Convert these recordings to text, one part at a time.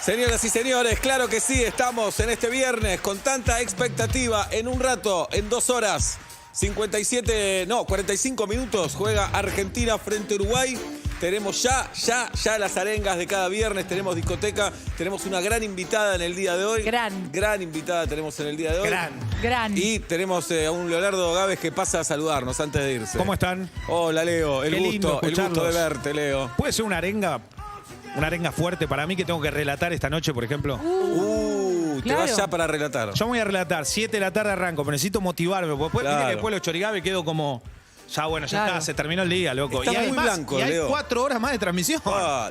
Señoras y señores, claro que sí, estamos en este viernes con tanta expectativa. En un rato, en 2 horas, 45 minutos, juega Argentina frente a Uruguay. Tenemos ya las arengas de cada viernes, tenemos discoteca, tenemos una gran invitada en el día de hoy. Gran invitada tenemos en el día de hoy. Gran. Y tenemos a un Leonardo Gávez que pasa a saludarnos antes de irse. ¿Cómo están? Hola, Leo. El gusto de verte, Leo. ¿Puede ser una arenga fuerte para mí que tengo que relatar esta noche, por ejemplo? Te vas ya para relatar. Yo voy a relatar, 7 de la tarde arranco, pero necesito motivarme, porque después, viste que después los chorigabe quedo como... Ya está, se terminó el día, loco. Está muy blanco, y hay Leo. 4 horas más de transmisión.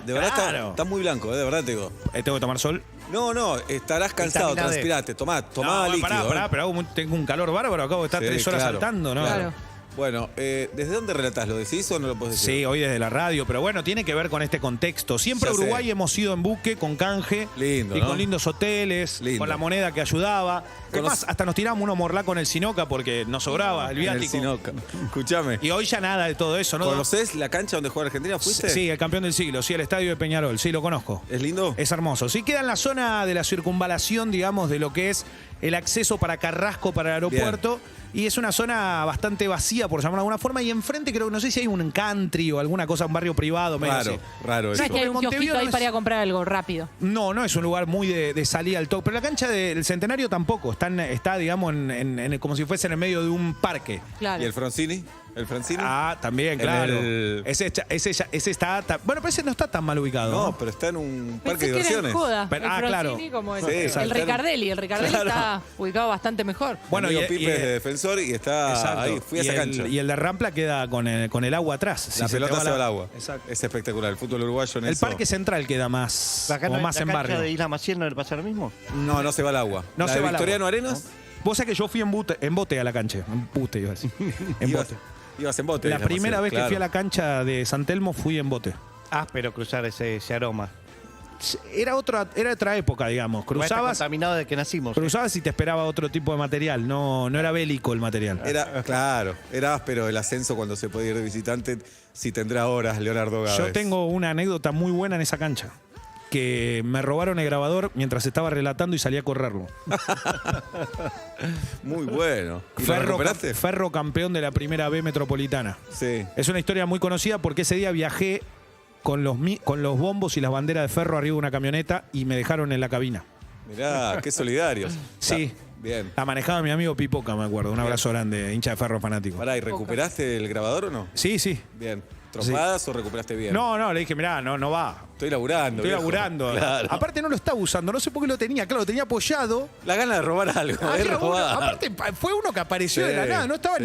De verdad está muy blanco, de verdad te digo. ¿Tengo que tomar sol? No, estarás cansado, transpirate. Tomá líquido. Pará, pero tengo un calor bárbaro, acabo de estar 3 horas saltando, ¿no? Claro. Bueno, ¿desde dónde relatás? ¿Lo decís o no lo podés decir? Sí, hoy desde la radio, pero bueno, tiene que ver con este contexto. Siempre Ya Uruguay sé. hemos ido en buque, con canje. Lindo, y ¿no? con lindos hoteles, Lindo. con la moneda que ayudaba. Es más, hasta nos tiramos uno morlaco en el Sinoca porque nos sobraba el En el viático. Sinoca. Escuchame. Y hoy ya nada de todo eso, ¿no? ¿Conocés la cancha donde juega Argentina? ¿Fuiste? Sí, el campeón del siglo, sí, el estadio de Peñarol, sí, lo conozco. ¿Es lindo? Es hermoso. Sí, queda en la zona de la circunvalación, digamos, de lo que es el acceso para Carrasco, para el aeropuerto. Bien. Y es una zona bastante vacía, por llamarlo de alguna forma. Y enfrente creo que no sé si hay un country o alguna cosa, un barrio privado. Raro eso. No es que hay un kiosquito ahí para ir a comprar algo rápido. No es un lugar muy de salida al toque. Pero la cancha del Centenario tampoco. Está digamos, como si fuese en el medio de un parque. Claro. ¿Y el Francini? ¿El Francini? Ah, también, claro. Ese está... Bueno, pero ese no está tan mal ubicado. No, pero está en un parque de Pensé que era en diversiones. Joda. Pero- el claro. Francini como Sí, el Ricardelli. El Ricardelli Claro. está ubicado bastante mejor. Bueno, Amigo y- Pipe y- es de defensor y está Exacto. ahí. Fui a esa cancha. Y el de Rampla queda con el agua atrás. La Si pelota te se va al agua. Exacto. Es espectacular. El fútbol uruguayo en El eso. Parque Central queda más, como más en barrio. de Isla Maciel no le pasa lo mismo? No se va al agua. No ¿La se de va al Victoriano agua. Arenas? Vos sabés que yo fui en bote a la cancha. En bote, iba a decir. En bote. Ibas en bote. La Isla primera Maciel, vez que claro. fui a la cancha de San Telmo fui en bote. Pero cruzar ese aroma. Era otra época, digamos. Está Cruzabas contaminado de que nacimos. y te esperaba otro tipo de material. No era bélico el material. Era áspero el ascenso cuando se podía ir de visitante. Si tendrá horas, Leonardo Gávez. Yo tengo una anécdota muy buena en esa cancha. Que me robaron el grabador mientras estaba relatando y salí a correrlo. Muy bueno. ¿Y lo recuperaste? Ferro campeón de la primera B metropolitana. Sí. Es una historia muy conocida porque ese día viajé con los bombos y las banderas de Ferro arriba de una camioneta y me dejaron en la cabina. Mirá, qué solidarios. Sí. Bien. La manejaba mi amigo Pipoca, me acuerdo. Un abrazo grande, hincha de Ferro fanático. Pará, ¿y recuperaste el grabador o no? Sí. Bien. ¿Trompadas o recuperaste bien? No, le dije, mirá, no va. Estoy laburando. Estoy viejo. laburando. Claro. Aparte no lo estaba usando, no sé por qué lo tenía. Claro, lo tenía apoyado. La gana de robar algo. Es Claro, robar. aparte fue uno que apareció de la nada, no estaba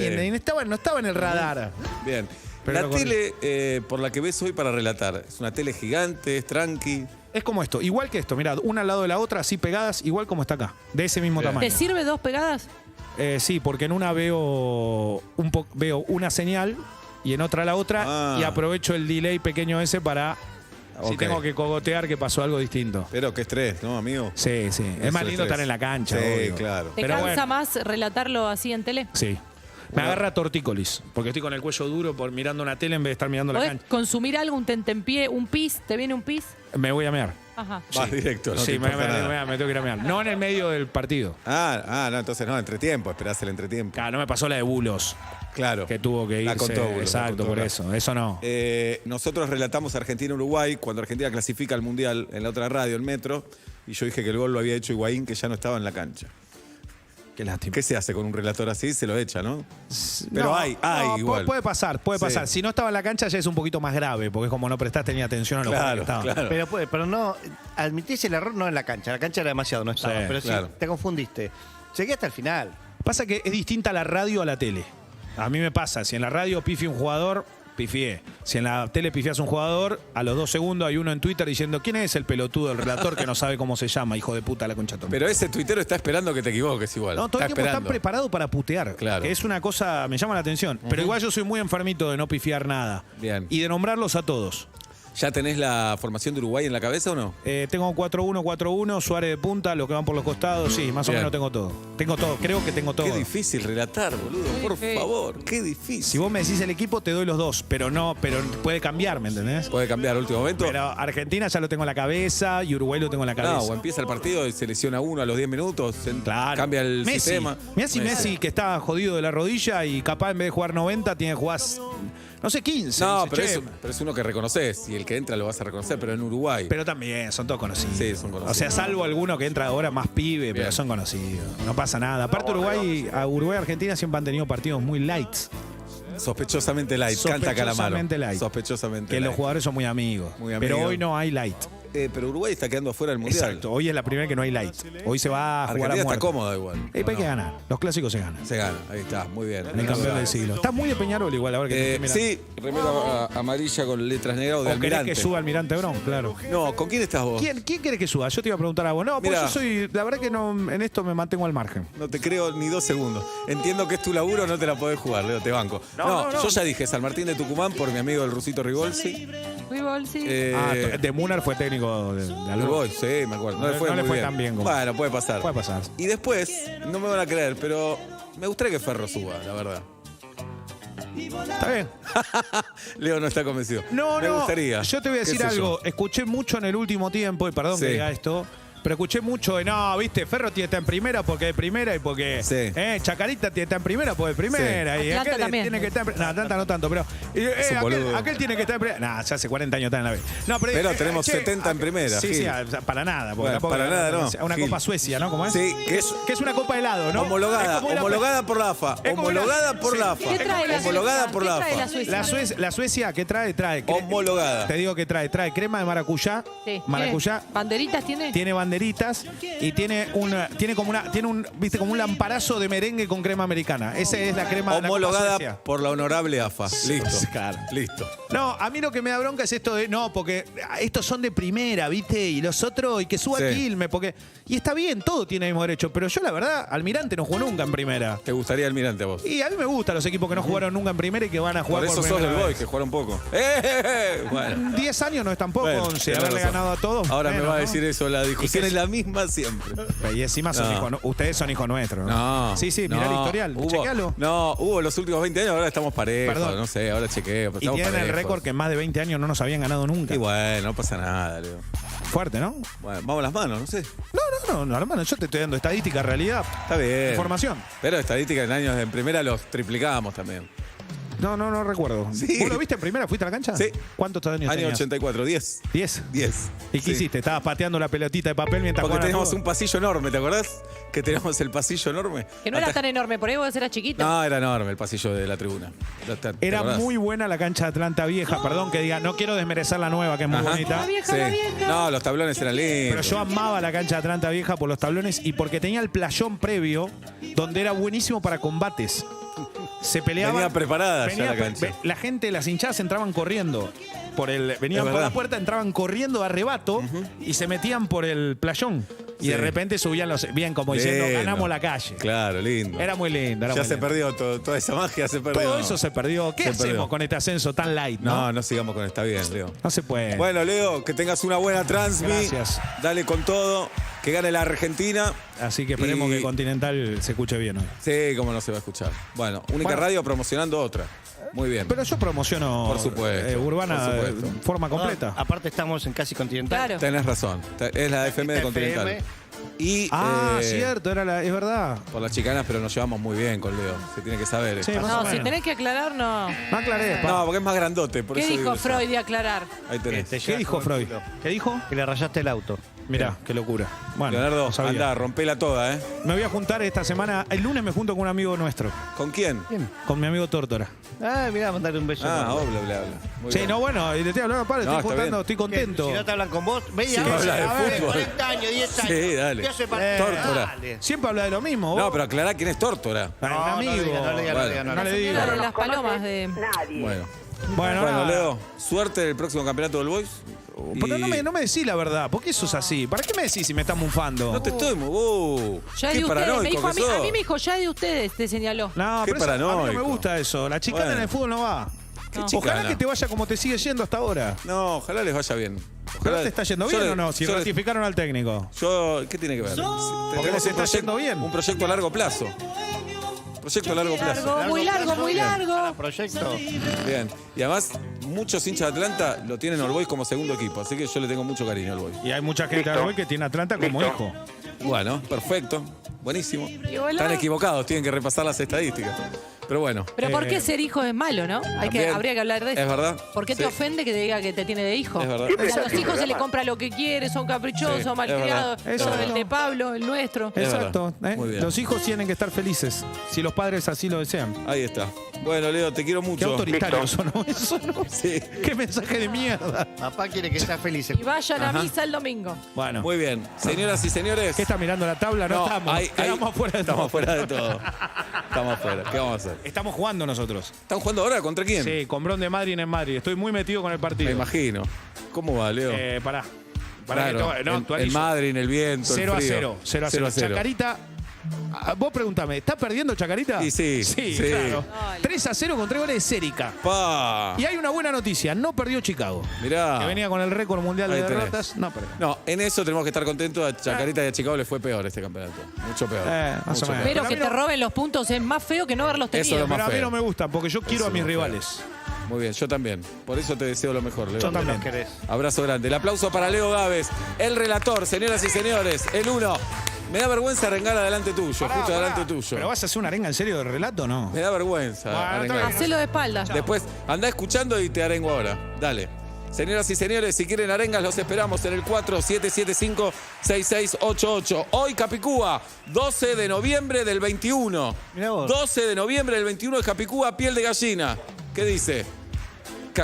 no estaba en el radar. Bien. Pero La lo tele por la que ves hoy para relatar, ¿es una tele gigante, es tranqui? Es como esto, igual que esto, mirá, una al lado de la otra, así pegadas, igual como está acá, de ese mismo Bien. tamaño. ¿Te sirve 2 pegadas? Sí, porque en una veo una señal y en otra la otra y aprovecho el delay pequeño ese para si Ok. tengo que cogotear que pasó algo distinto. Pero qué estrés, ¿no, amigo? Sí. Es más lindo estrés. estar en la cancha, Sí, obvio. claro. ¿Te Pero cansa bueno. más relatarlo así en tele? Sí. Me agarra tortícolis, porque estoy con el cuello duro por mirando una tele en vez de estar mirando la ¿Podés cancha. consumir algo, un tentempié, un pis? ¿Te viene un pis? Me voy a mear. Ajá. Vas directo, no te Sí, me importa nada. tengo que ir a mear. No en el medio del partido. No, entonces no, entretiempo, esperás el entretiempo. Claro, no me pasó la de Bulos, Claro. que tuvo que irse. La contó, Bulos, la Exacto, contó, por claro. eso no. Nosotros relatamos Argentina-Uruguay cuando Argentina clasifica al Mundial en la otra radio, el Metro, y yo dije que el gol lo había hecho Higuaín, que ya no estaba en la cancha. Qué lástima. ¿Qué se hace con un relator así? Se lo echa, ¿no? Pero No, hay no, igual. Puede pasar. Sí. Si no estaba en la cancha ya es un poquito más grave, porque es como no prestaste ni atención a lo que estaba. Claro. Pero no, admitís el error no en la cancha. La cancha era demasiado, no estaba. Sí, pero claro. sí, te confundiste. Seguí hasta el final. Pasa que es distinta la radio a la tele. A mí me pasa, si en la radio pifia un jugador, pifié. Si en la tele pifias un jugador, a los 2 segundos hay uno en Twitter diciendo ¿quién es el pelotudo, el relator que no sabe cómo se llama, hijo de puta, la concha toma? Pero ese tuitero está esperando que te equivoques igual. No, todo el está tiempo esperando. están preparados para putear. Claro. Que es una cosa, me llama la atención. Pero igual yo soy muy enfermito de no pifiar nada. Bien. Y de nombrarlos a todos. ¿Ya tenés la formación de Uruguay en la cabeza o no? Tengo 4-1, 4-1, Suárez de punta, los que van por los costados, sí, más Bien. o menos tengo todo. Tengo todo, creo que tengo todo. Qué difícil relatar, boludo, por favor, qué difícil. Si vos me decís el equipo, te doy los dos, pero puede cambiar, ¿me entendés? Puede cambiar al último momento. Pero Argentina ya lo tengo en la cabeza y Uruguay lo tengo en la cabeza. No, o empieza el partido y se lesiona uno a los 10 minutos, Claro. cambia el Messi. sistema. Mirá si Messi, que está jodido de la rodilla y capaz en vez de jugar 90, tiene que jugar, no sé, 15. No, dice, pero, "Che". pero es uno que reconoces y el que entra lo vas a reconocer, pero en Uruguay. Pero también, son todos conocidos. Sí, son conocidos. O sea, salvo alguno que entra ahora más pibe, pero Bien. son conocidos. No pasa nada. Aparte, Uruguay y Argentina siempre han tenido partidos muy lights. Sospechosamente light, canta Calamaro. Sospechosamente light. Sospechosamente Que light. los jugadores son muy amigos. Muy amigos. Pero hoy no hay light. Pero Uruguay está quedando afuera del Mundial. Exacto. Hoy es la primera que no hay light. Hoy se va a jugar Argentina a está muerte. cómoda igual. Hay que ganar. Los clásicos se ganan. Se gana, ahí está, muy bien. El campeón del siglo. Está muy de Peñarol igual ahora que te estoy mirando. Sí, remera amarilla con letras negras o de ¿O querés Almirante. que suba Almirante Brown? Claro. No, ¿con quién estás vos? ¿Quién querés que suba? Yo te iba a preguntar a vos. No, pues Mirá. yo soy. La verdad que no, en esto me mantengo al margen. No te creo ni 2 segundos. Entiendo que es tu laburo, no te la podés jugar, Leo, te banco. No, no. yo ya dije San Martín de Tucumán por mi amigo el rusito Rigolsi. Fútbol, sí. De Munar fue técnico de el algo. Boy, sí, me acuerdo. No, No le muy fue bien. tan bien como- Bueno, puede pasar. Puede pasar. Y después, no me van a creer, pero me gustaría que Ferro suba, la verdad. Está bien. Leo no está convencido. No, me gustaría. Yo te voy a qué decir sé algo. Escuché mucho en el último tiempo, y perdón que Sí. diga esto, pero escuché mucho de, no, viste, Ferro está en primera porque de primera y porque Sí. Chacarita está en primera porque de primera. Y Atlanta aquel también. tiene que estar en primera. No, Atlanta no tanto, pero un boludo. aquel tiene que estar en primera. Nah, ya hace 40 años está en la B. No, Pero tenemos 70 en primera, Sí, Gil. sí, o sea, para nada. porque Bueno, tampoco para nada, no, Una Gil. Copa Suecia, ¿no? ¿Cómo es? Sí, Que es una Copa de helado, ¿no? Homologada, Es como la- homologada por la AFA. Es como la- Homologada por sí. la AFA. ¿Qué trae la Homologada Suecia? por ¿Qué la trae la AFA. Suecia? La Suecia, ¿qué trae? Trae. Homologada. Te digo que trae crema de maracuyá. Sí. Maracuyá. ¿Tiene ¿Banderitas tiene? Tiene banderitas y tiene un, viste, como un lamparazo de merengue con crema americana. Esa es la crema de la Copa Homologada Suecia. por la honorable AFA. Listo. Claro. Listo. No, a mí lo que me da bronca es esto de, no, porque estos son de primera, ¿viste? Y los otros, y que suba Sí. Quilmes, porque... Y está bien, todo tiene el mismo derecho, pero yo la verdad, Almirante no jugó nunca en primera. ¿Te gustaría Almirante a vos? Y a mí me gustan los equipos que no jugaron nunca en primera y que van a jugar Por eso sos primera del Boy, vez. que jugaron poco. Bueno. 10 años no es tampoco, Bueno, 11, tenés haberle razón. ganado a todos. Ahora me menos, va a ¿no? decir eso, la discusión Y que- es la misma siempre. Y encima son No. hijos, ustedes son hijos nuestros. No. Sí, mirá el historial, chequealo. No, hubo los últimos 20 años, ahora estamos parejos. Perdón. No sé, ahora chequeo. Y tienen el récord que en más de 20 años no nos habían ganado nunca. Y bueno, no pasa nada, Leo. Fuerte, ¿no? Bueno, vamos a las manos, no sé. No, hermano, yo te estoy dando estadística, realidad, Está bien. información. Pero estadística en años en primera los triplicábamos también. No recuerdo. Sí. ¿Vos lo viste en primera? ¿Fuiste a la cancha? Sí. ¿Cuántos años Año tenías? 84, 10. 10. 10. ¿Y qué hiciste? Estabas pateando la pelotita de papel mientras Porque jugaban al teníamos fútbol. un pasillo enorme, ¿te acordás? Que teníamos el pasillo enorme. Que no era tan enorme, por ahí vos eras chiquito. No, era enorme el pasillo de la tribuna. ¿Te Era acordás? muy buena la cancha de Atlanta Vieja. Perdón que diga, no quiero desmerecer la nueva, que es muy Ajá. bonita. La vieja, Sí. la vieja. No, los tablones eran lindos. Pero yo amaba la cancha de Atlanta Vieja por los tablones y porque tenía el playón previo donde era buenísimo para combates. Se peleaban. Venía preparada ya la cancha. La gente, las hinchadas entraban corriendo. Venían Es por verdad. la puerta, entraban corriendo de arrebato y se metían por el playón. Y Sí. de repente subían bien como diciendo, Lindo. ganamos la calle. Claro, lindo. Era muy lindo. Era Ya muy se lindo. perdió toda esa magia, se perdió. Todo eso se perdió. ¿Qué Se hacemos perdió. con este ascenso tan light? No, No sigamos con esta bien, Leo. No se puede. Bueno, Leo, que tengas una buena transmi. Gracias. Dale con todo. Que gane la Argentina. Así que esperemos Y- que Continental se escuche bien hoy. Sí, cómo no se va a escuchar. Bueno, Única Bueno. Radio promocionando otra. Muy bien. Pero yo promociono Por supuesto, Urbana por supuesto. forma completa. No, aparte estamos en Casi Continental. Claro. Tenés razón. Es la FM de Esta Continental. FM. Y Cierto, es verdad. por las chicanas, pero nos llevamos muy bien con Leo. Se tiene que saber. Sí, esto. más o No, si menos. tenés que aclarar, no. No aclaré. pa. No, porque es más grandote. Por ¿Qué eso dijo digo eso. Freud de aclarar? Ahí tenés. ¿Qué dijo Freud? ¿Qué dijo? Que le rayaste el auto. Mirá, qué locura. Bueno, Leonardo, no sabía. andá, rompela toda, ¿eh? Me voy a juntar esta semana. El lunes me junto con un amigo nuestro, ¿Con quién? con mi amigo Tórtora. Ah, mirá, mandarle un beso. Ah, enorme. habla. Muy Sí, bien. no, bueno, y le estoy hablando, padre, No, estoy está juntando, bien. estoy contento. Si no te hablan con vos, ve y Sí, habla habla de fútbol. 40 años, 10 años. Sí, dale. ¿Qué hace Tórtora. Dale. Siempre habla de lo mismo. vos. No, pero aclará quién es Tórtora. Ah, un No, amigo. no le diga, no le diga, no le diga, No no le le diga. La de las palomas de... Bueno. Bueno, Bueno, nada. Leo, suerte en el próximo campeonato del Boys. Pero Y- no me decís la verdad. ¿Por qué sos así? ¿Para qué me decís si me estás mufando? No te estoy muy. Ya Qué de ustedes. Me paranoico dijo que a mí sos. me dijo, ya de ustedes, te señaló. No, Qué pero eso- a mí no me paranoico. gusta eso. La chicana Bueno. en el fútbol no va. Qué No. chicana. Ojalá que te vaya como te sigue yendo hasta ahora. No, ojalá les vaya bien. ¿Ojalá te está yendo bien o no? Si ratificaron al técnico. ¿Qué tiene que ver? Porque les está yendo bien. Un proyecto a largo plazo. Proyecto a largo plazo. Muy largo, muy largo. Cada proyecto. Bien. Y además, muchos hinchas de Atlanta lo tienen All Boys como segundo equipo. Así que yo le tengo mucho cariño al Boys. Y hay mucha gente de hoy que tiene a Atlanta como hijo. Bueno, perfecto. Buenísimo. hola. Están equivocados, tienen que repasar las estadísticas. Pero bueno. Pero ¿por qué ser hijo es malo, no? También. Habría que hablar de eso. Es verdad. ¿Por qué te Sí. ofende que te diga que te tiene de hijo? Es verdad. A los hijos se le compra lo que quiere, son caprichosos, Sí, malcriados. es verdad. Son Eso. el de Pablo, el nuestro. Es Exacto. verdad. Muy bien. Los hijos tienen que estar felices, si los padres así lo desean. Ahí está. Bueno, Leo, te quiero Qué mucho. autoritario sonó eso, ¿no? Sí. Qué mensaje de mierda. Papá quiere que seas feliz. Y vayan a Ajá. misa el domingo. Bueno. Muy bien. Señoras y señores. ¿Qué está mirando la tabla? No, estamos. Quedamos afuera de Estamos todo. fuera de todo. Estamos afuera. ¿Qué vamos a hacer? Estamos jugando nosotros. ¿Están jugando ahora? ¿Contra quién? Sí, con Bron de Madrid en Madrid. Estoy muy metido con el partido. Me imagino. ¿Cómo va, Leo? Pará. Claro, el Madrid, en el viento, 0 el a frío. 0. 0 a 0. Chacarita. Vos pregúntame, ¿está perdiendo Chacarita? Sí. Claro. 3 a 0 con 3 goles de Sérica. Pa. Y hay una buena noticia, no perdió Chicago. Mirá. Que venía con el récord mundial de Ahí tenés. derrotas. No perdió. No, en eso tenemos que estar contentos. A Chacarita y a Chicago le fue peor este campeonato. Mucho peor. Más o Mucho menos. peor. Pero a que mí te no- roben los puntos es más feo que no haberlos Eso es tenido. lo más Pero a mí feo. no me gusta porque yo quiero Eso a mis es feo. rivales. Muy bien, yo también. Por eso te deseo lo mejor, Leo. Yo también. querés. Abrazo grande. El aplauso para Leo Gávez, el relator, señoras y señores. El 1. Me da vergüenza arengar adelante tuyo, justo adelante tuyo. ¿Pero vas a hacer una arenga en serio de relato o no? Me da vergüenza Bueno, arengar. está bien. Hacelo de espalda. Después, andá escuchando y te arengo ahora. Dale. Señoras y señores, si quieren arengas, los esperamos en el 4775-6688. Hoy Capicúa, 12 de noviembre del 21. Mirá vos. 12 de noviembre del 21 de Capicúa, piel de gallina. ¿Qué dice?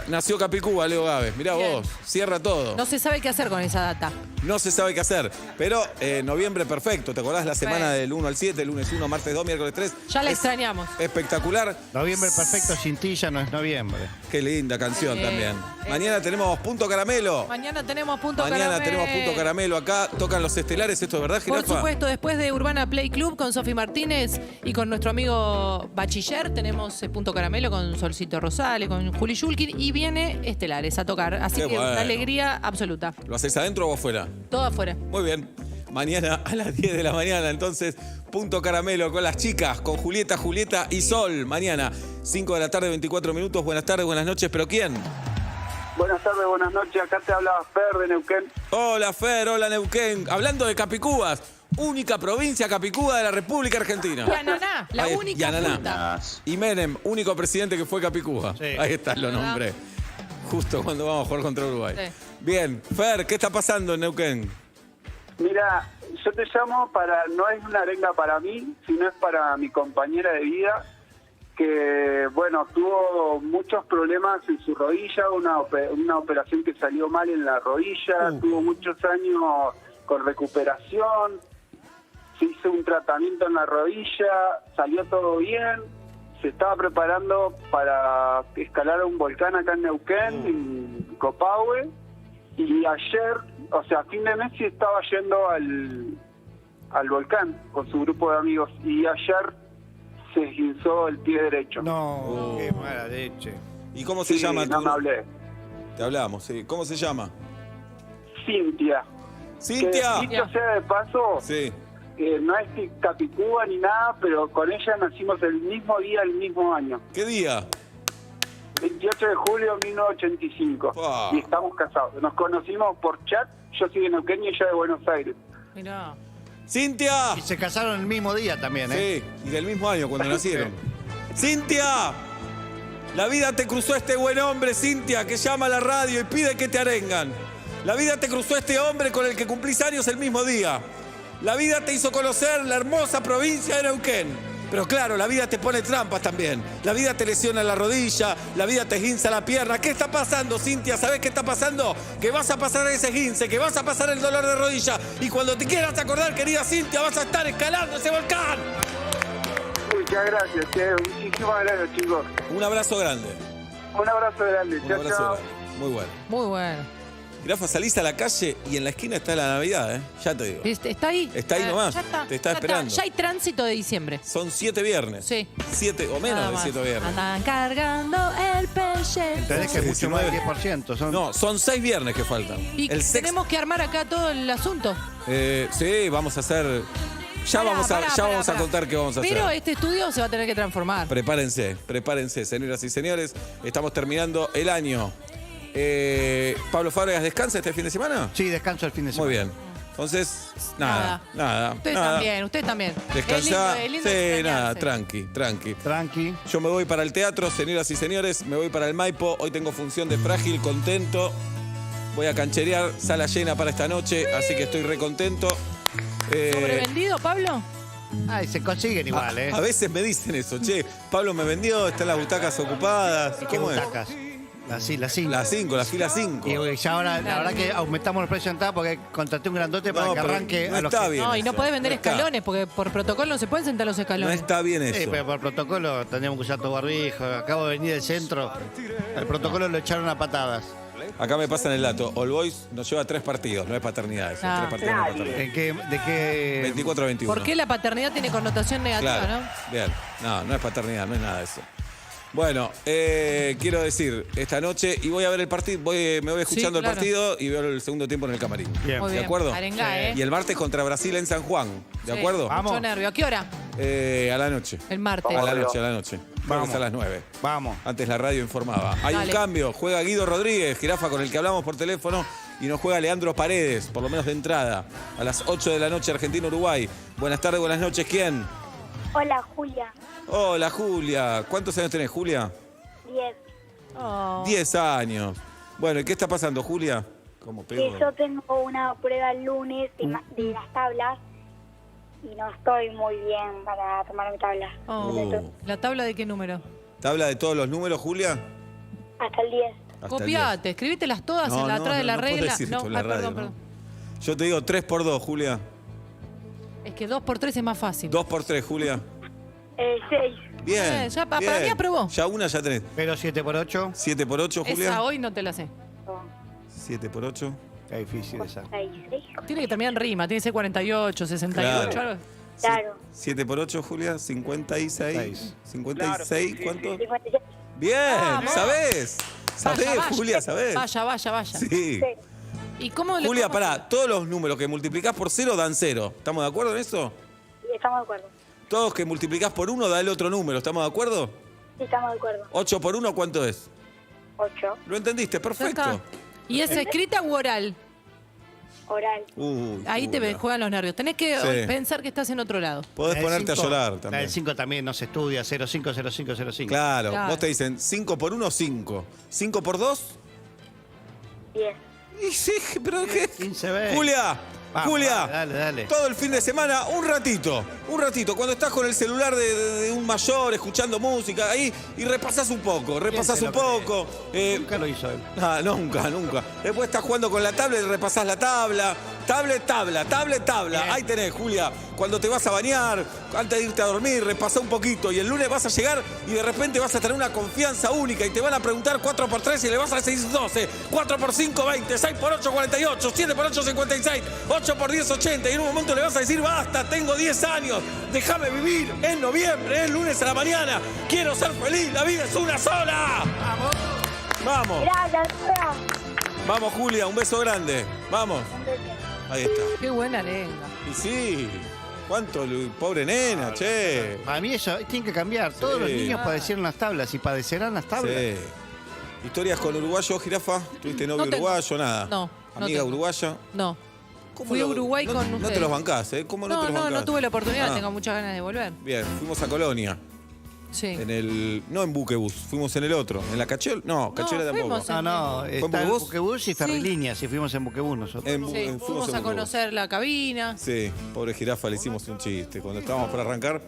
Nació Capicúa, Leo Gávez. Mirá Bien. vos, cierra todo. No se sabe qué hacer con esa data. No se sabe qué hacer. Pero noviembre perfecto. ¿Te acordás la semana Bueno. del 1 al 7, lunes 1, martes 2, miércoles 3? Ya la Es extrañamos. Espectacular. Noviembre perfecto sin ti ya no es noviembre. Qué linda canción Sí. también. Mañana tenemos Punto Caramelo. Mañana tenemos punto Mañana caramelo. tenemos Punto Caramelo acá. Tocan los estelares. ¿Esto es verdad, Por Jirafa? supuesto, después de Urbana Play Club con Sofi Martínez y con nuestro amigo Bachiller, tenemos Punto Caramelo con Solcito Rosales, con Juli Shulkin y viene Estelares a tocar. Así Qué que bueno. una alegría absoluta. ¿Lo haces adentro o afuera? Todo afuera. Muy bien. Mañana a las 10 de la mañana, entonces, Punto Caramelo con las chicas, con Julieta y Sol. Mañana, 5 de la tarde, 24 minutos. Buenas tardes, buenas noches. ¿Pero quién? Buenas tardes, buenas noches. Acá te hablaba Fer de Neuquén. Hola, Fer. Hola, Neuquén. Hablando de Capicúas, única provincia Capicúa de la República Argentina. Y Ananá, la Ahí- única y Ananá. punta. Y Menem, único presidente que fue Capicúa. Sí. Ahí está, lo nombré. Justo cuando vamos a jugar contra Uruguay. Sí. Bien, Fer, ¿qué está pasando en Neuquén? Mira, yo te llamo para, no es una arenga para mí, sino es para mi compañera de vida, que, bueno, tuvo muchos problemas en su rodilla, una operación que salió mal en la rodilla, tuvo muchos años con recuperación, se hizo un tratamiento en la rodilla, salió todo bien, se estaba preparando para escalar un volcán acá en Neuquén, en Copahue, y ayer, o sea, a fin de mes sí estaba yendo al volcán con su grupo de amigos, y ayer se esguinzó el pie derecho. No, qué mala leche. ¿Y cómo se Sí, llama no tu... me hablé. Te hablamos, sí. ¿Cómo se llama? Cintia. ¡Cintia! Que, dicho sea de paso, Sí. no es Capicúa ni nada, pero con ella nacimos el mismo día, el mismo año. ¿Qué día? 28 de julio de 1985. Ah. Y estamos casados. Nos conocimos por chat. Yo soy de Neuquén y ella de Buenos Aires. Mirá. ¡Cintia! Y se casaron el mismo día también, ¿eh? Sí, y del mismo año cuando nacieron. ¡Cintia! La vida te cruzó este buen hombre, Cintia, que llama a la radio y pide que te arengan. La vida te cruzó este hombre con el que cumplís años el mismo día. La vida te hizo conocer la hermosa provincia de Neuquén. Pero claro, la vida te pone trampas también. La vida te lesiona la rodilla, la vida te esguinza la pierna. ¿Qué está pasando, Cintia? ¿Sabés qué está pasando? Que vas a pasar ese esguince, que vas a pasar el dolor de rodilla. Y cuando te quieras acordar, querida Cintia, vas a estar escalando ese volcán. Muchas gracias. Muchísimas gracias, chicos. Un abrazo grande. Un abrazo grande. Un Chao, abrazo chao. grande. Muy bueno. Muy bueno. Jirafa, salís a la calle y en la esquina está la Navidad, ¿eh? Ya te digo. Está ahí. Está ahí nomás. Ya está. Te está ya esperando. Ya hay tránsito de diciembre. Son 7 viernes. Sí. 7 o menos Nada de más. 7 viernes. Andan cargando el pellejo. Entendés que es mucho más del 10%. Son... No, son 6 viernes que faltan. Y El sexto. tenemos que armar acá todo el asunto. Sí, vamos a hacer. Ya vamos a contar qué vamos a Pero hacer. este estudio se va a tener que transformar. Prepárense, señoras y señores. Estamos terminando el año. Pablo Fábregas, ¿descansa este fin de semana? Sí, descanso el fin de semana. Muy bien. Entonces, nada. Usted también. Descansá. Es lindo Sí, extrañarse. nada, tranqui. Tranqui. Yo me voy para el teatro, señoras y señores, me voy para el Maipo. Hoy tengo función de Frágil, contento. Voy a cancherear, sala llena para esta noche, así que estoy recontento. ¿Sobrevendido, Pablo? Ay, se consiguen igual, ¿eh? A veces me dicen eso, che, Pablo me vendió, están las butacas ocupadas. ¿Qué ¿Cómo es? butacas? Las 5. La fila 5. Y ya ahora, la verdad que aumentamos el precio de entrada porque contraté un grandote para No, que pero arranque no a los está que... bien. No, y no eso. podés vender No está. escalones porque por protocolo no se pueden sentar los No escalones. está bien Sí, eso. pero por protocolo tendríamos que usar todo barbijo. Acabo de venir del centro. El protocolo lo echaron a patadas. Acá me pasan el dato. All Boys nos lleva 3 partidos, no es paternidad eso. Ah. 3 partidos no es paternidad. ¿De qué? 24-21. ¿Por qué la paternidad tiene connotación negativa, Claro, bien. No es paternidad, no es nada de eso. Bueno, quiero decir, esta noche, y voy a ver el partido, me voy escuchando claro. el partido y veo el segundo tiempo en el camarín. Bien. Muy ¿De bien. acuerdo? Arengá, ¿eh? Y el martes contra Brasil en San Juan. ¿De Sí. acuerdo? Vamos. Mucho nervio. ¿A qué hora? A la noche. El martes. A la noche. Creo que Vamos. es a las 9. Vamos. Antes la radio informaba. Hay Dale. un cambio. Juega Guido Rodríguez, Jirafa, con el que hablamos por teléfono. Y nos juega Leandro Paredes, por lo menos de entrada. A las 8 de la noche, Argentina-Uruguay. Buenas tardes, buenas noches. ¿Quién? Hola, Julia. Hola, Julia. ¿Cuántos años tenés, Julia? 10. Oh. 10 años. Bueno, ¿y qué está pasando, Julia? ¿Cómo Que pego? yo tengo una prueba el lunes de las tablas y no estoy muy bien para tomar mi tabla. Oh. ¿La tabla de qué número? ¿Tabla de todos los números, Julia? Hasta el 10. Hasta el Copiate, escribítelas todas No, en la no, atrás de no, la no podés regla. decir esto en la radio, perdón, ¿no? perdón. 10. Yo te digo 3 por 2, Julia. Es que 2 por 3 es más fácil. 2 por 3, Julia. 6. Bien. Ya, para bien. mí aprobó. Ya una ya tenés. Pero 7 por 8. 7 por 8, Julia. Esa hoy no te la sé. 7 por 6. Está difícil esa. 6. Tiene que terminar en rima. Tiene que ser 48, 68. Claro. algo. Claro. 7 por 8, Julia, 56. Seis. 56, ¿cuánto? 56. Bien, Vamos. ¿sabés? ¿Sabés, Vaya, vaya. Julia, sabés? Vaya. Sí. ¿Y cómo le Julia, cómo- pará, todos los números que multiplicás por 0 dan 0. ¿Estamos de acuerdo en eso? Sí, estamos de acuerdo. Todos que multiplicás por 1 da el otro número. ¿Estamos de acuerdo? Sí, estamos de acuerdo. 8 por 1, ¿cuánto es? 8. ¿Lo entendiste? Ya está. Perfecto. ¿Y es escrita u oral? Oral. Uy, Ahí te Julia. juegan los nervios. Tenés que Sí. pensar que estás en otro lado. Podés ponerte a llorar La también. del 5 también no se estudia. 05, 05, 05. Claro, Claro. vos te dicen 5 por 1, 5. 5 por 2. 10. Y sí, pero ¿qué? 15, 20. Julia, Vamos, Julia, dale. todo el fin de semana, un ratito, cuando estás con el celular de un mayor, escuchando música, ahí, y repasás un poco, Nunca lo hizo él. Nunca. Después estás jugando con la tablet, repasás la tabla. Tabla. Ahí tenés, Julia. Cuando te vas a bañar, antes de irte a dormir, repasá un poquito. Y el lunes vas a llegar y de repente vas a tener una confianza única y te van a preguntar 4 por 3 y le vas a decir 12. 4 por 5, 20. 6 por 8, 48. 7 por 8, 56. 8 por 10, 80. Y en un momento le vas a decir, basta, tengo 10 años. Déjame vivir. Es noviembre, es lunes a la mañana. Quiero ser feliz. La vida es una sola. Vamos. Gracias, Vamos, Julia. Un beso grande. Vamos. Ahí está. Qué buena lengua. Y sí, cuánto, pobre nena, che. Para mí eso tiene que cambiar. Todos los niños padecieron las tablas y padecerán las tablas. Sí. ¿Historias con uruguayo, Jirafa? ¿Tuviste novio No tengo. uruguayo? Nada. No, no ¿Amiga tengo. uruguaya? No. ¿Cómo Fui a lo- Uruguay no, con No te ustedes. los bancás, ¿eh? ¿Cómo no, te los bancás? No tuve la oportunidad, Ah, tengo muchas ganas de volver. Bien, fuimos a Colonia. Sí. No en Buquebus, fuimos en el otro. ¿En la Cachola? No, Cachola tampoco. fuimos a- No, en está en Buquebús? Buquebús y Ferrilíneas y fuimos en Buquebús nosotros. En Sí, fuimos fuimos en a Buquebus. conocer la cabina. Sí, pobre Jirafa, le hicimos un chiste. Cuando estábamos por arrancar,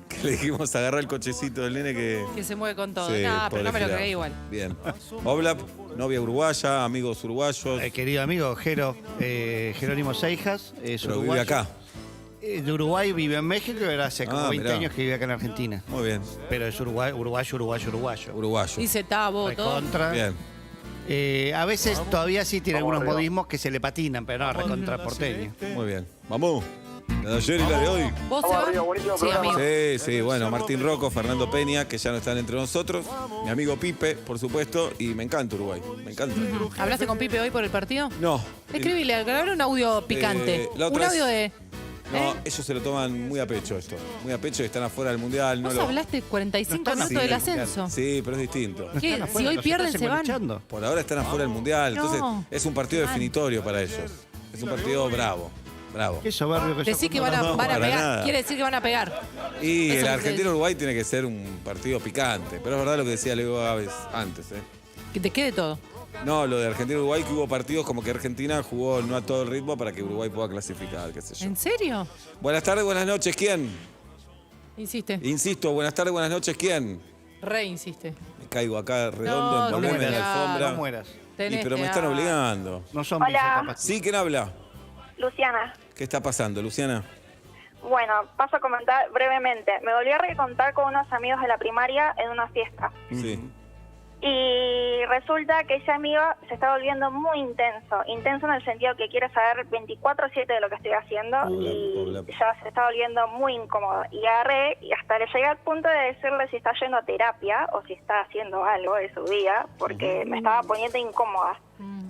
que le dijimos agarrar el cochecito del nene que Que se mueve con todo. Sí, Nah, pero pobre no me lo Jirafa. creí igual. Bien. Oblap, novia uruguaya, amigos uruguayos. Querido amigo Jerónimo Seijas, es Pero uruguayo. vive acá. De Uruguay, vive en México, pero hace como 20 mirá. años que vive acá en Argentina. Muy bien. Pero es uruguayo. Uruguayo. Dice Tabo, todo. Recontra. Bien. A veces todavía sí tiene Vamos algunos arriba. modismos que se le patinan, pero no, recontra porteño. Muy bien. Vamos. La de ayer y la de hoy. ¿Vos, Vamos Seba? arriba, buenísimo Sí, programa. amigo. Sí, sí, bueno, Martín Rocco, Fernando Peña, que ya no están entre nosotros, mi amigo Pipe, por supuesto, y me encanta Uruguay, me encanta. ¿Hablaste con Pipe hoy por el partido? No. Escribile, grabar un audio picante. la otra Un audio vez- de... No, ellos se lo toman muy a pecho esto. Muy a pecho y están afuera del Mundial. No Vos lo... hablaste 45 No están minutos así del en el ascenso. Sí, pero es distinto. ¿Qué? Están Si afuera, hoy los pierden, están se van. enganchando. Por ahora están afuera del Mundial, No. entonces es un partido definitorio para ellos. Es un partido bravo, bravo. Qué soberbio que Decí sos. que van a, No, van a para pegar. nada. Quiere decir que van a pegar. Y Eso el que Argentina-Uruguay tiene que ser un partido picante, pero es verdad lo que decía Leo Gávez antes, ¿eh? Que te quede todo. No, lo de Argentina-Uruguay, que hubo partidos como que Argentina jugó no a todo el ritmo para que Uruguay pueda clasificar, qué sé yo. ¿En serio? Buenas tardes, buenas noches, ¿quién? Insiste. Insisto, buenas tardes, buenas noches, ¿quién? Re insiste. Me caigo acá redondo, No, envolverme en tenés la que- alfombra. No mueras. Tenés pero me que- están obligando. No son Hola. billetas pastillas. ¿Sí? ¿Quién habla? Luciana. ¿Qué está pasando, Luciana? Bueno, paso a comentar brevemente. Me volví a recontar con unos amigos de la primaria en una fiesta. Sí. Y resulta que ese amigo se está volviendo muy intenso. Intenso en el sentido que quiere saber 24/7 de lo que estoy haciendo. Y hola. ya se está volviendo muy incómodo. Y agarré y hasta le llegué al punto de decirle si está yendo a terapia o si está haciendo algo de su día, porque me estaba poniendo incómoda.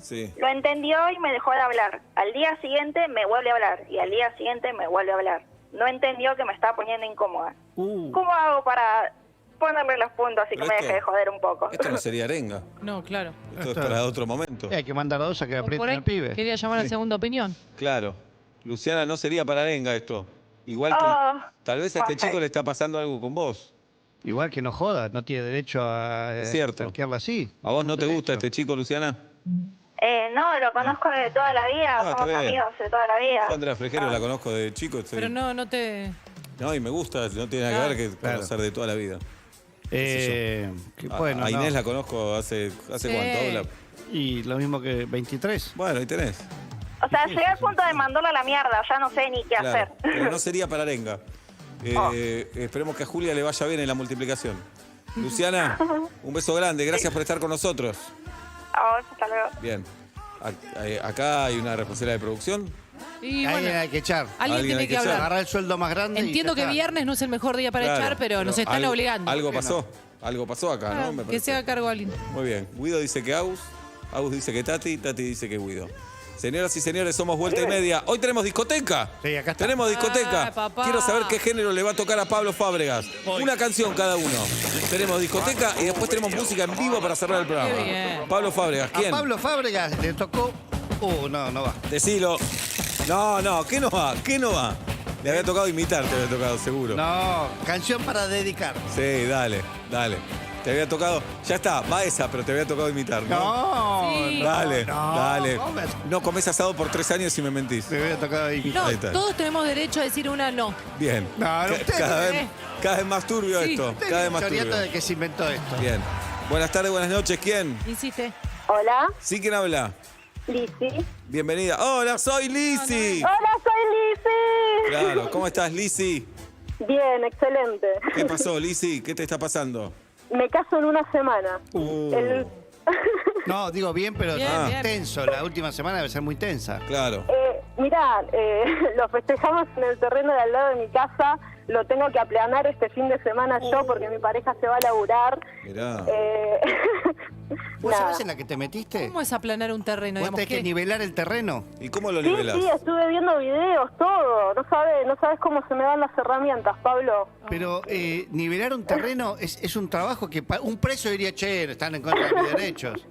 Sí. Lo entendió y me dejó de hablar. Al día siguiente me vuelve a hablar y al día siguiente me vuelve a hablar. No entendió que me estaba poniendo incómoda. ¿Cómo hago para ponerle los puntos y que Pero me esto- deje de joder un poco? Esto no sería arenga. No, claro. Esto es para otro momento. Hay que mandar a dos a que Por aprieten ahí al pibe. quería llamar a segunda opinión. Claro. Luciana, no sería para arenga esto. Igual que Oh, tal vez a este ok. chico le está pasando algo con vos. Igual que no joda, no tiene derecho a Es cierto. tanquearla así. ¿A vos no te gusta este chico, Luciana? no, lo conozco de toda la vida, está somos bien. amigos de toda la vida. Yo, Andrea Frejero, la conozco de chico. estoy- Pero no te... No, y me gusta, no tiene nada que ver que Claro. conocer de toda la vida. Bueno, A Inés no. la conozco hace Sí. cuánto. Habla. Y lo mismo que 23. Bueno, ahí tenés. O sea, llegué al punto de mandarlo a la mierda, ya no sé ni qué Claro, hacer. pero no sería para arenga. Esperemos que a Julia le vaya bien en la multiplicación. Luciana, un beso grande, gracias por estar con nosotros. A vos, hasta luego. Bien. Acá hay una responsable de producción. Y Alguien bueno, hay que echar. alguien alguien tiene hay que que echar. hablar. Agarrar el sueldo más grande. y Entiendo ya que está. viernes no es el mejor día para Claro, echar, pero nos están algo- obligando. Algo pasó. Algo pasó acá, Claro, ¿no? Me que parece. se haga cargo alguien. Muy bien. Guido dice que Agus dice que Tati dice que Guido. Señoras y señores, somos Vuelta y Media. Hoy tenemos discoteca. Sí, acá está. Tenemos discoteca. Ay, papá. Quiero saber qué género le va a tocar a Pablo Fábregas. Una canción cada uno. Tenemos discoteca y después tenemos música en vivo para cerrar el programa. Qué bien. Pablo Fábregas, A ¿quién? Pablo Fábregas le tocó. No va. Decilo. No, ¿qué no va? ¿Qué no va? Le había tocado imitar, te había tocado, seguro. No, canción para dedicar. Sí, dale. Te había tocado. Ya está, va esa, pero te había tocado imitar, ¿no? No, Sí. Dale, no, dale. ¿cómo es? No comés asado por 3 años y me mentís. Me hubiera tocado ahí. No, Ahí está. todos tenemos derecho a decir una no. Bien. No, usted- Cada vez más turbio Sí. esto. Usted Cada vez viene más choreando turbio. de que se inventó esto. Bien. Buenas tardes, buenas noches. ¿Quién? Insiste. Hola, ¿Sí quién habla? Lizzy. Bienvenida. Hola, soy Lizzy. Hola, soy Lizzy. Claro, ¿cómo estás, Lizzy? Bien, excelente. ¿Qué pasó, Lizzy? ¿Qué te está pasando? Me caso en una semana. No, digo bien, pero Bien, bien. tenso. La última semana debe ser muy tensa. Claro. Mirá, lo festejamos en el terreno de al lado de mi casa. Lo tengo que aplanar este fin de semana yo porque mi pareja se va a laburar. Mirá. ¿Vos Nada. sabés en la que te metiste? ¿Cómo es aplanar un terreno? Vos Digamos, tenés que ¿qué? nivelar el terreno. ¿Y cómo lo Sí, nivelás? sí, estuve viendo videos, todo. No sabes cómo se me dan las herramientas, Pablo. Pero nivelar un terreno es un trabajo que un preso diría, che, están en contra de mis derechos.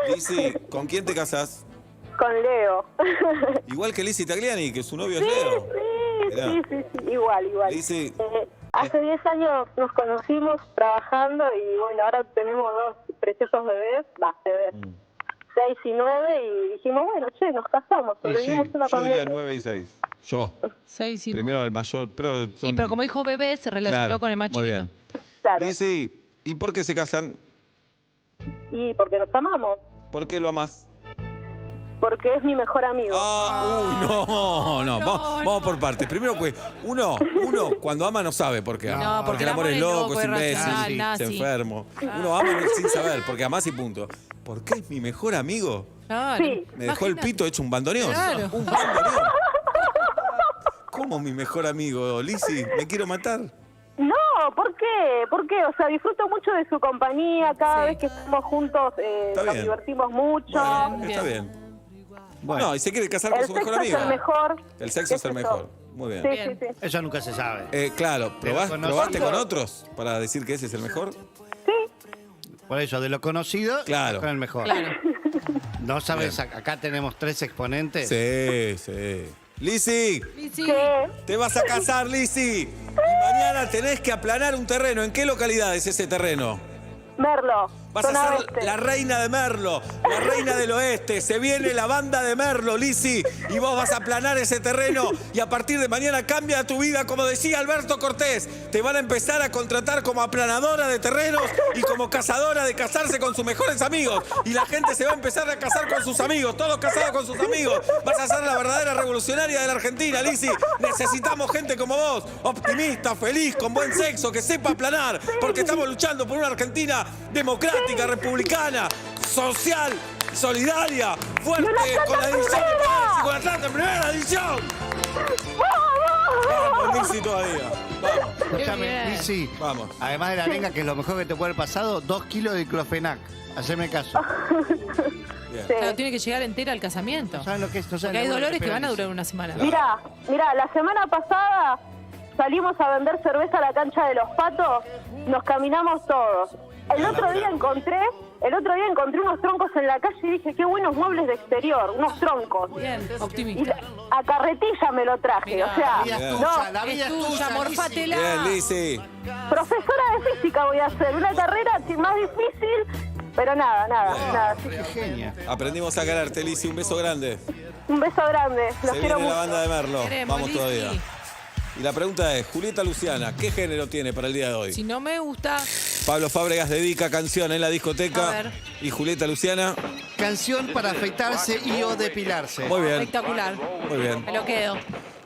Lizzy, ¿con quién te casás? Con Leo. Igual que Lizzy Tagliani, que su novio es Leo. Mirá. Sí, igual. Lizzy, Hace 10 años nos conocimos trabajando y bueno, ahora tenemos 2 preciosos bebés, bebés, 6 y 9 y dijimos, bueno, che, nos casamos, sobrevivimos una yo diría familia. 9 y 6. Yo. 6 y... Primero el mayor, pero son... Sí, pero como dijo bebé, se relacionó Claro, con el más muy chiquito. bien. Claro, Lizzy, ¿y por qué se casan? y porque nos amamos. ¿Por qué lo amás? porque es mi mejor amigo. No. Vamos por partes. Primero, pues, uno cuando ama no sabe por qué ama. No, porque el amor es loco, es imbécil, irracional, es nazi. enfermo. Uno ama sin saber, porque amás y punto. ¿Por qué es mi mejor amigo? Claro. Sí. Me dejó el pito hecho un bandoneón. Claro. Un bandoneón. ¿Cómo mi mejor amigo, Lizzy? ¿Me quiero matar? No, ¿por qué? ¿Por qué? O sea, disfruto mucho de su compañía, cada Sí. vez que estamos juntos nos bien. divertimos mucho. Bueno, Bien. está bien. Bueno, No, y se quiere casar con El su mejor sexo es amigo. el mejor. El sexo es el ¿Qué sé mejor. yo? Muy bien. Sí, Bien. sí, sí. eso nunca se sabe. Claro, De lo conocido. ¿probaste con otros para decir que ese es el mejor? Sí, Por eso, de lo conocido, Claro. con el mejor. Claro. No sabes, acá tenemos 3 exponentes. Sí. Lizzy, Lizzy, ¿qué? te vas a casar, Lizzy. Y mañana tenés que aplanar un terreno. ¿En qué localidad es ese terreno? Merlo. Vas a zona ser oeste. la reina de Merlo, la reina del oeste. Se viene la banda de Merlo, Lizzy. Y vos vas a aplanar ese terreno. Y a partir de mañana cambia tu vida, como decía Alberto Cortés. Te van a empezar a contratar como aplanadora de terrenos y como cazadora de casarse con sus mejores amigos. Y la gente se va a empezar a casar con sus amigos, todos casados con sus amigos. Vas a ser la verdadera revolucionaria de la Argentina, Lizzy. Necesitamos gente como vos, optimista, feliz, con buen sexo, que sepa aplanar. Porque estamos luchando por una Argentina democrática, republicana, social, solidaria, fuerte, con la división de poderes y con Atlanta en primera división. Vamos, Lizzy, todavía. Vamos, Escúchame, bien. Lizzy, vamos. además de la arenga, que es lo mejor que te puede haber pasado, 2 kilos de diclofenac. Haceme caso. Bien. Sí. Claro, tiene que llegar entera al casamiento. ¿No saben lo que es? No saben Porque hay lo bueno dolores que van a espera, durar una semana. Mira, la semana pasada salimos a vender cerveza a la cancha de los Patos, nos caminamos todos. El otro día encontré unos troncos en la calle y dije, qué buenos muebles de exterior, unos troncos. Bien, Y optimista. a carretilla me lo traje, Mirá. o sea, La vida es Bien. tuya, la Es vida es tuya, tuya, morfátela. Bien, Lizzy. profesora de física voy a hacer, una carrera más difícil, pero nada. Sí. Lizzy. Genia. Aprendimos a quererte, Lizzy. Un beso grande. Un beso grande, los Se quiero viene la mucho. banda de Merlo. Queremos, Vamos Lizzy. todavía. Y la pregunta es, Julieta Luciana, ¿qué género tiene para el día de hoy? Si no me gusta, Pablo Fábregas dedica canción en la A discoteca. ver. Y Julieta Luciana, Canción para afeitarse y o depilarse. muy bien, espectacular. muy bien. Me lo quedo.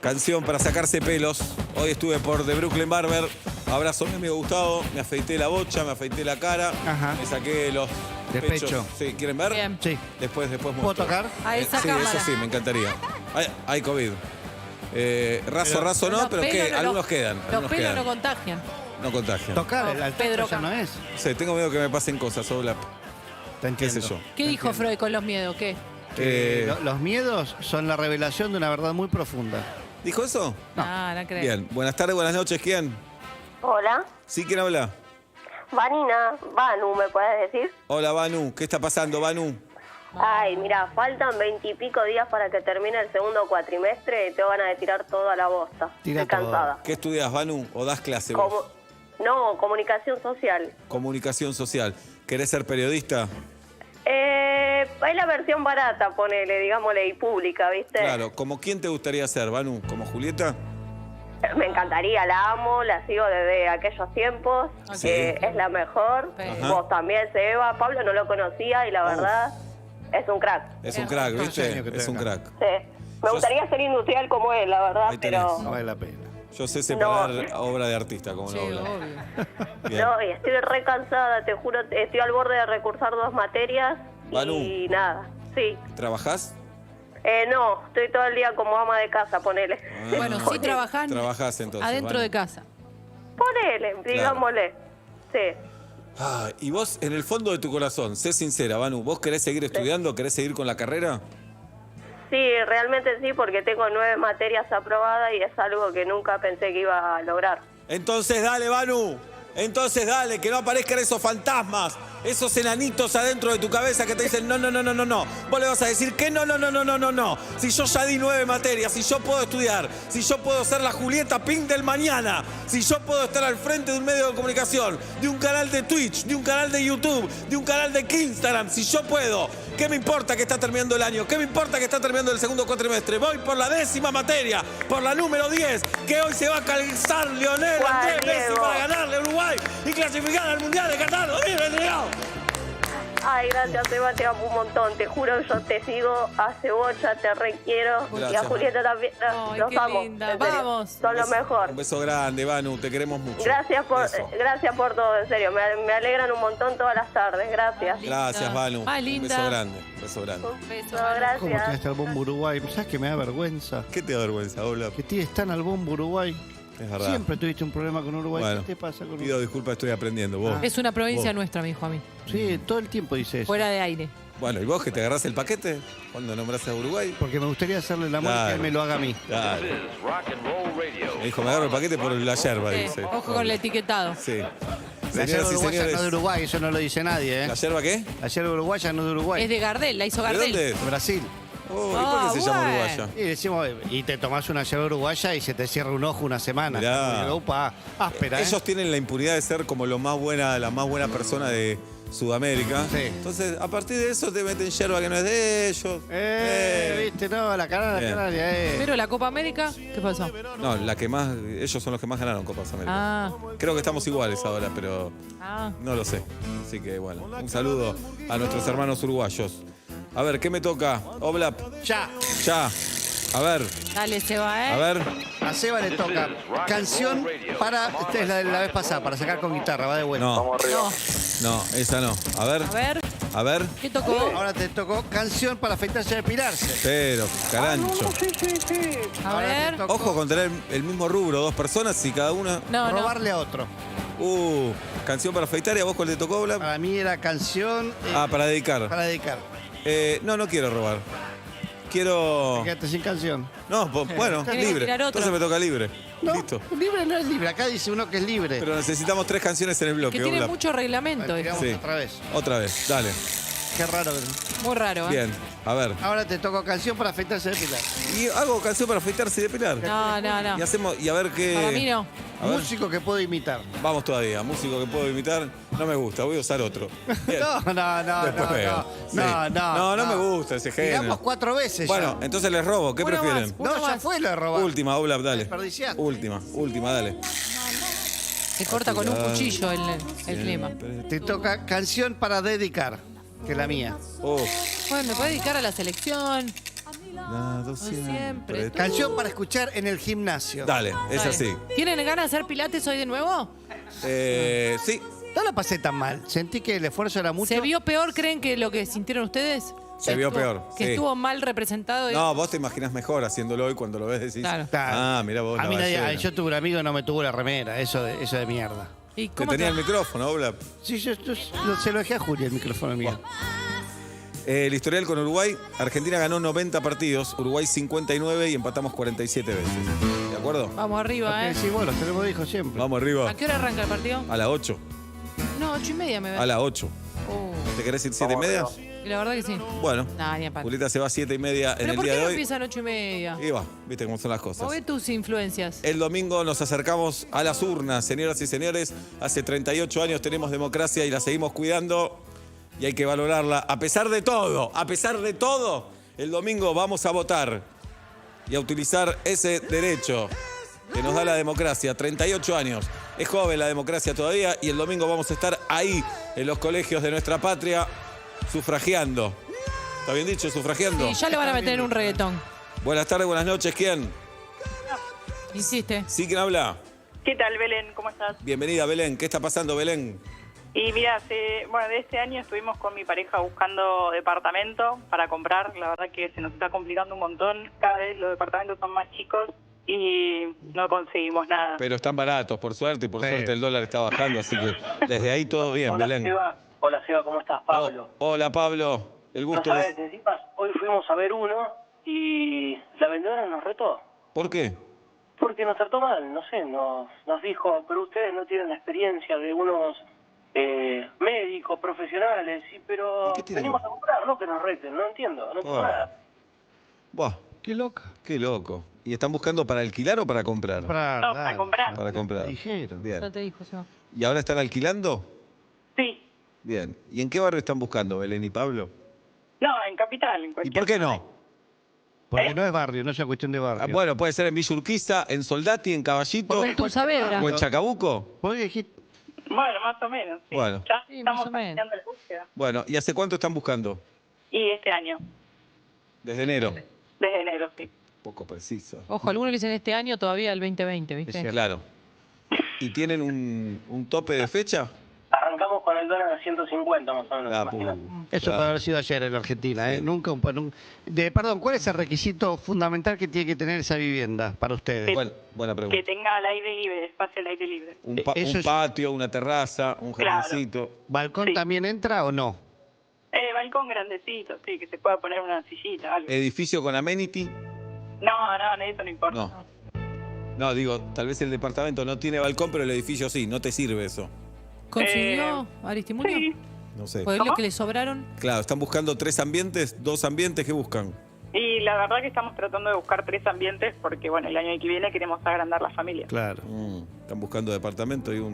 Canción para sacarse pelos. Hoy estuve por The Brooklyn Barber. Abrazo a mi amigo Gustavo. Me afeité la bocha, me afeité la cara. Ajá. Me saqué los De pechos. pecho. Sí, ¿quieren ver? Bien. Sí. Después ¿Puedo muestro. tocar? A esa Sí, cámara. eso sí, me encantaría. Hay COVID. Raso no, Los pero pelos ¿qué? no- Algunos quedan. Los algunos pelos quedan. no contagian. No contagian. Tocar, el Pedro ya no es. No sé, tengo miedo que me pasen cosas, Oblap. Te ¿Qué entiendo. sé yo? ¿Qué dijo Freud con los miedos? ¿Qué? Los miedos son la revelación de una verdad muy profunda. ¿Dijo eso? No creo. Bien. Buenas tardes, buenas noches. ¿Quién? Hola, ¿Sí? ¿Quién habla? Vanina, Vanu, ¿me puedes decir? Hola, Banu. ¿Qué está pasando, Banu? Ay, mira, faltan 20 y pico días para que termine el segundo cuatrimestre y te van a tirar todo a la bosta. Tira Estoy cansada. ¿Qué estudias, Banu? ¿O das clase vos? No, comunicación social. Comunicación social. ¿Querés ser periodista? Es la versión barata, ponele, digámosle, y pública, ¿viste? Claro. ¿Como quién te gustaría ser, Banu? ¿Como Julieta? Me encantaría, la amo, la sigo desde aquellos tiempos. Sí. Es la mejor. Ajá. Vos también, Seba. Pablo no lo conocía y la verdad es un crack. Es un crack, ¿Cuántos ¿viste? años que Es un tenga? crack. Sí. Me gustaría ser industrial como él, la verdad, Ahí tenés. pero... No vale la pena. Yo sé separar obra de artista, como Sí, no habla. obvio. Bien. No, y estoy re cansada, te juro, estoy al borde de recursar 2 materias Manu. y nada, sí. ¿Trabajás? No, estoy todo el día como ama de casa, ponele. Bueno, sí trabajás Trabajás entonces. adentro Banu. de casa. Ponele, digámosle. Sí. Ah, y vos, en el fondo de tu corazón, sé sincera, Banu, ¿vos querés seguir estudiando? ¿Querés seguir con la carrera? Sí, realmente sí, porque tengo 9 materias aprobadas y es algo que nunca pensé que iba a lograr. Entonces dale, Banu. Entonces dale, que no aparezcan esos fantasmas, esos enanitos adentro de tu cabeza que te dicen no, no, no, no, no, no. Vos le vas a decir que no, no, no, no, no, no, no. Si yo ya di 9 materias, si yo puedo estudiar, si yo puedo ser la Julieta Pink del mañana, si yo puedo estar al frente de un medio de comunicación, de un canal de Twitch, de un canal de YouTube, de un canal de Instagram, si yo puedo, ¿qué me importa que está terminando el año? ¿Qué me importa que está terminando el segundo cuatrimestre? Voy por la 10ª materia, por la número 10, que hoy se va a calzar Lionel ¿Cuál, Andrés Messi Diego? para ganarle a Uruguay y clasificar al Mundial de Qatar 2022. Ay, gracias, Seba, te amo un montón. Te juro, yo te sigo a Cebolla, te requiero. Y a Gracias. Julieta también. Ay, Los qué amo. linda. en serio. Vamos. Son lo mejor. Un beso grande, Banu, te queremos mucho. Gracias Beso. por todo, en serio. Me alegran un montón todas las tardes. Gracias. Gracias, Banu. Más Un linda. beso grande, un beso grande. Un beso. No, ¿Cómo gracias. tiraste al bombo Uruguay? ¿Sabes que me da vergüenza? ¿Qué te da vergüenza, Oblap? Que tienes tan al bombo Uruguay. Es verdad. Siempre tuviste un problema con Uruguay. Bueno, ¿Qué te pasa con Uruguay? pido disculpas, estoy aprendiendo. Vos. Es una provincia Vos. nuestra, me dijo a mí. Sí, todo el tiempo dice eso. Fuera de aire. Bueno, ¿y vos que te agarrás el paquete cuando nombrás a Uruguay? Porque me gustaría hacerle el amor Claro. que él me lo haga a mí. Claro. Me dijo, me agarro el paquete por la yerba, Sí, dice. ojo con el etiquetado. Sí. La yerba Señoras y uruguaya no es de señores. Uruguay, eso no lo dice nadie, ¿eh? ¿La yerba qué? La yerba uruguaya no es de Uruguay. Es de Gardel, la hizo ¿De Gardel. dónde? De Brasil. Oh, ¿y por qué se llama bueno. uruguaya? Y decimos, y te tomás una yerba uruguaya y se te cierra un ojo una semana. Mirá. Y digo, upa, áspera, ¿eh? Ellos tienen la impunidad de ser como la más buena persona de Sudamérica. Sí. Entonces, a partir de eso te meten yerba que no es de ellos. Viste, no, la canaria, Bien. la canaria, Pero la Copa América, ¿qué pasó? No, la que más, ellos son los que más ganaron Copas América. Ah, Creo que estamos iguales ahora, pero ah. no lo sé. Así que bueno, un saludo a nuestros hermanos uruguayos. A ver, ¿qué me toca? Oblap, Ya, ya. A ver, Dale, Seba, ¿eh? a ver. a Seba le toca canción para, esta es la de la vez pasada, para sacar con guitarra, va de vuelta. No, No. no, esa no. A ver, A ver, ¿qué ¿qué tocó? Ahora te tocó canción para afeitarse y depilarse. Pero, carancho. A Ahora te ver. tocó Ojo con tener el mismo rubro, dos personas y cada una. No, no. robarle a otro. Canción para afeitar. ¿Y a vos cuál te tocó, Oblap? Para mí era canción Para dedicar. para dedicar. No quiero robar. Quiero. Quédate sin canción. No, bueno, Tenés que libre. tirar otro. Entonces me toca libre. No, Listo. libre no es libre. Acá dice uno que es libre. Pero necesitamos 3 canciones en el bloque. Que tiene Oblap. mucho reglamento. Vale, esto. tiramos Sí. otra vez. Otra vez, dale. Qué raro. Muy raro, ¿eh? Bien, a ver. Ahora te toco canción para afeitarse y depilar. Y hago canción para afeitarse y depilar. No, no, no. Y hacemos, y a ver qué. Para mí no. A ver. Músico que puedo imitar. Vamos todavía. Músico que puedo imitar. No me gusta, voy a usar otro. Bien. No, Después veo. Sí. No me gusta ese género. Tiramos 4 veces Bueno, ya. entonces les robo. ¿Qué Uno prefieren? más. No, uno ya más. fue lo de robar. Última, Oblap, dale. Desperdiciaste. Última, dale. Se corta con un cuchillo el clima. Te toca canción para dedicar, que es la mía. Bueno, me puede dedicar a la selección. Siempre. Canción para escuchar en el gimnasio. Dale, es Dale. así. ¿Tienen ganas de hacer pilates hoy de nuevo? Sí. No la pasé tan mal. Sentí que el esfuerzo era mucho. ¿Se vio peor, creen, que lo que sintieron ustedes? Se Que vio estuvo- peor, Que sí. estuvo mal representado. No, vos te imaginás mejor haciéndolo hoy cuando lo ves decís. Claro. Claro. Ah, mira vos. A la mí nadie, ballena. yo tuve un amigo que no me tuvo la remera. Eso de mierda. ¿Y Que cómo tenía te- el micrófono, Oblap. Sí, yo se lo dejé a Julia el micrófono mío. El historial con Uruguay. Argentina ganó 90 partidos, Uruguay 59 y empatamos 47 veces. ¿De acuerdo? Vamos arriba, Porque ¿eh? sí, vos los tenemos dijo siempre. Vamos arriba. ¿A qué hora arranca el partido? A las 8. No, 8:30 me A ve. las 8. ¿Te querés ir 7:30? Y la verdad que sí. Bueno. Nah, ni a palo. Julieta se va a 7:30 en ¿Pero el por día qué de no hoy. empiezan 8:30? Y va, viste cómo son las cosas. Move tus influencias. El domingo nos acercamos a las urnas, señoras y señores. Hace 38 años tenemos democracia y la seguimos cuidando y hay que valorarla. A pesar de todo, el domingo vamos a votar y a utilizar ese derecho que nos da la democracia. 38 años. Es joven la democracia todavía y el domingo vamos a estar ahí en los colegios de nuestra patria sufragiando. ¿Está bien dicho? Sufragiando. Sí, ya le van a meter un reggaetón. Buenas tardes, buenas noches. ¿Quién? Insiste. ¿Sí? ¿Quién habla? ¿Qué tal, Belén? ¿Cómo estás? Bienvenida, Belén. ¿Qué está pasando, Belén? Y mira, de este año estuvimos con mi pareja buscando departamento para comprar. La verdad que se nos está complicando un montón. Cada vez los departamentos son más chicos y no conseguimos nada. Pero están baratos, por suerte, y por Sí. suerte el dólar está bajando, así que desde ahí todo bien, Belén. Hola Seba, ¿cómo estás? Pablo. Oh, hola, Pablo. El No gusto sabes, de... encima, hoy fuimos a ver uno y la vendedora nos retó. ¿Por qué? Porque nos trató mal, no sé, nos dijo, pero ustedes no tienen la experiencia de unos médicos, profesionales, sí, pero ¿Qué tiene? venimos a comprar, no que nos reten, no entiendo, no entiendo Ah. nada. Buah, Qué loca. qué loco. ¿Y están buscando para alquilar o para comprar? No, para comprar. Para comprar. Dijeron. Ya Bien. te dijo, Seba. ¿Y ahora están alquilando? Sí. Bien. ¿Y en qué barrio están buscando, Belén y Pablo? No, en Capital. En ¿Y cualquier por qué no? Porque no es barrio, no es una cuestión de barrio. Ah, bueno, puede ser en Villa Urquiza, en Soldati, en Caballito En tu Saavedra. o en Chacabuco. Vos dijiste, Bueno, más o menos. Sí. Bueno. Ya Sí, más estamos o menos. iniciando la búsqueda. Bueno, ¿y hace cuánto están buscando? Y este año, Desde enero. desde enero, sí. Poco preciso. Ojo, algunos le dicen este año, todavía el 2020, ¿viste? Claro. ¿Y tienen un tope de fecha? Arrancamos con el dólar a 150 más o menos. Ah, imagínate. Eso puede haber sido ayer en la Argentina, ¿eh? Nunca perdón, ¿cuál es el requisito fundamental que tiene que tener esa vivienda para ustedes? Buena pregunta. Que tenga al aire libre, espacio al aire libre. Eso Un es- patio, una terraza, un Claro. jardincito. ¿Balcón Sí. también entra o no? Balcón grandecito, sí, que se pueda poner una sillita, algo. ¿Edificio con amenity? No, eso no importa. No. No, digo, tal vez el departamento no tiene balcón, pero el edificio sí. No te sirve eso. ¿Consiguió Aristimuño? Sí. No sé. Pues es lo que le sobraron. Claro, están buscando 3 ambientes, 2 ambientes. ¿Qué buscan? Y la verdad que estamos tratando de buscar 3 ambientes porque, bueno, el año que viene queremos agrandar la familia. Claro. Están buscando departamento y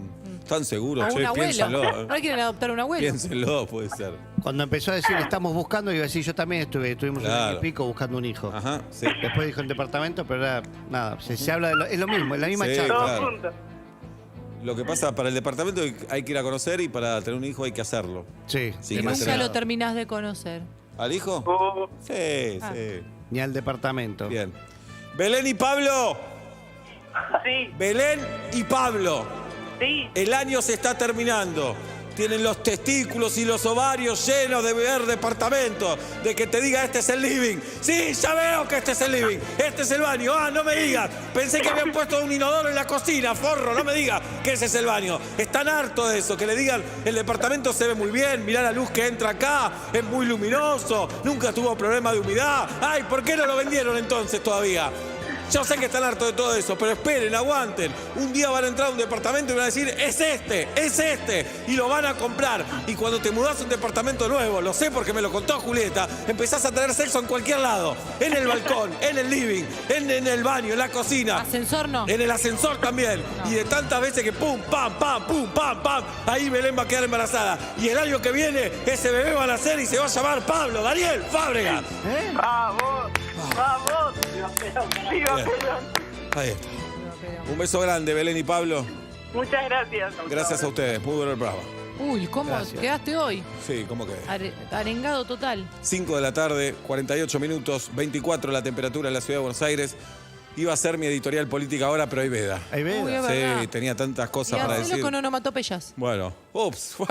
Están seguros, O che, un abuelo. piénsenlo. Ahora quieren adoptar un abuelo. Piénsenlo, puede ser. Cuando empezó a decir estamos buscando, iba a decir yo también estuvimos un año Claro. y pico buscando un hijo. Ajá, sí. Después dijo el departamento, pero era nada, se habla es lo mismo, es la misma Sí, charla. Todos claro. juntos. Lo que pasa, para el departamento hay que ir a conocer y para tener un hijo hay que hacerlo. Sí, Sí, Y que nunca más lo terminás de conocer. ¿Al hijo? Oh, Sí, Ah. sí. ni al departamento. Bien. Belén y Pablo. sí, Belén y Pablo. sí. El año se está terminando. Tienen los testículos y los ovarios llenos de ver departamentos. De que te diga, este es el living. Sí, ya veo que este es el living. Este es el baño. Ah, no me digas. Pensé que habían puesto un inodoro en la cocina. Forro, no me digas que ese es el baño. Están hartos de eso. Que le digan, el departamento se ve muy bien. Mirá la luz que entra acá. Es muy luminoso. Nunca tuvo problema de humedad. Ay, ¿por qué no lo vendieron entonces todavía? Yo sé que están hartos de todo eso, pero esperen, aguanten. Un día van a entrar a un departamento y van a decir, es este, y lo van a comprar. Y cuando te mudás a un departamento nuevo, lo sé porque me lo contó Julieta, empezás a tener sexo en cualquier lado. En el balcón, en el living, en el baño, en la cocina. ¿Ascensor no? En el ascensor también. Y de tantas veces que pum, pam, pam, ahí Belén va a quedar embarazada. Y el año que viene, ese bebé va a nacer y se va a llamar Pablo Daniel Fábregas. Vamos, vamos. Viva Perón. Ahí está. Un beso grande, Belén y Pablo. Muchas gracias. Gracias a ustedes. Muy bueno el programa. Uy, ¿cómo quedaste hoy? Sí, ¿cómo quedé? Arengado total. 5 de la tarde, 48 minutos, 24 la temperatura en la ciudad de Buenos Aires. Iba a ser mi editorial política ahora, pero hay veda. Ahí ves. Uy, es Sí, verdad. tenía tantas Y cosas para hacelo decir. con onomatopeyas. Bueno, ups, wow.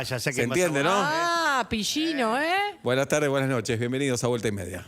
Ya sé Se que entiende, ¿no? Ah, pillino, ¿eh? Buenas tardes, buenas noches, bienvenidos a Vuelta y Media.